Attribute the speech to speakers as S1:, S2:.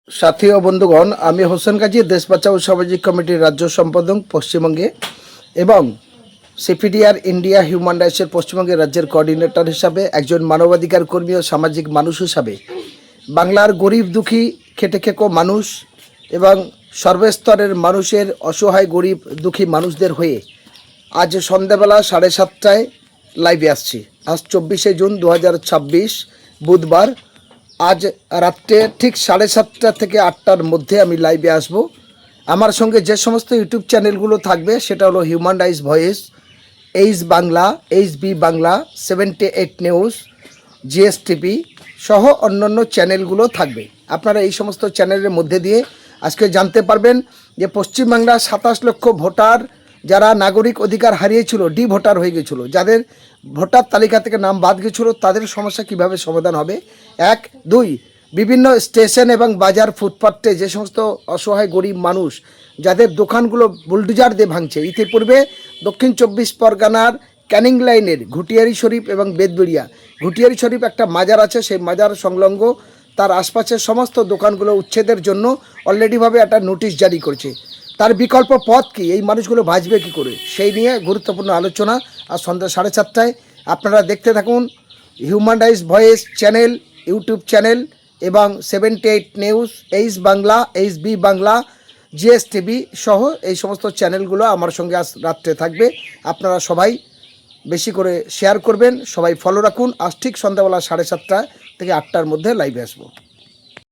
S1: সাথী ও বন্ধুগণ, আমি হোসেন গাজী, দেশ বাঁচাও সামাজিক কমিটির রাজ্য সম্পাদক পশ্চিমবঙ্গে এবং সিপিডিআর ইন্ডিয়া হিউম্যান রাইটসের পশ্চিমবঙ্গের রাজ্যের কোঅর্ডিনেটর হিসাবে, একজন মানবাধিকার কর্মী ও সামাজিক মানুষ হিসাবে বাংলার গরিব দুঃখী খেটে খেকো মানুষ এবং সর্বস্তরের মানুষের অসহায় গরিব দুঃখী মানুষদের হয়ে আজ সন্ধ্যাবেলা 7:30টায় লাইভে আসছি। আজ 24শে জুন 2026 বুধবার। আজ রাত্রে ঠিক 7:30টা থেকে 8টার মধ্যে আমি লাইভে আসব। আমার সঙ্গে যে সমস্ত ইউটিউব চ্যানেলগুলো থাকবে সেটা হলো human rights voice, H Bangla, HB Bangla, 78 news, GSTV সহ অন্যান্য চ্যানেলগুলো থাকবে। আপনারা এই সমস্ত চ্যানেলের মধ্যে দিয়ে আজকে জানতে পারবেন যে পশ্চিমবাংলার 27 লক্ষ ভোটার যারা নাগরিক অধিকার হারিয়েছিল, ডি ভোটার হয়ে গেছিলো, যাদের ভোটার তালিকা থেকে নাম বাদ গেছিলো, তাদের সমস্যা কিভাবে সমাধান হবে। 1, 2, বিভিন্ন স্টেশন এবং বাজার ফুটপাথে যে সমস্ত অসহায় গরিব মানুষ যাদের দোকানগুলো বুলডোজার দিয়ে ভাঙছে। ইতিপূর্বে দক্ষিণ 24 পরগনার ক্যানিং লাইনের ঘুটিয়ারি শরীফ এবং বেদবেড়িয়া, ঘুটিয়ারি শরীফ একটা মাজার আছে, সেই মাজার সংলগ্ন তার আশপাশের সমস্ত দোকানগুলো উচ্ছেদের জন্য অলরেডিভাবে একটা নোটিশ জারি করেছে। তার বিকল্প পথ কি, এই মানুষগুলো বাঁচবে কী করে, সেই নিয়ে গুরুত্বপূর্ণ আলোচনা আর সন্ধ্যা 7:30টায়। আপনারা দেখতে থাকুন human rights voice channel, YouTube channel এবং 78 news, H Bangla, HB Bangla, GSTV সহ এই সমস্ত চ্যানেলগুলো আমার সঙ্গে আজ রাত্রে থাকবে। আপনারা সবাই বেশি করে শেয়ার করবেন, সবাই ফলো রাখুন। আজ ঠিক সন্ধ্যাবেলা 7:30টা থেকে 8টার মধ্যে লাইভে আসবো।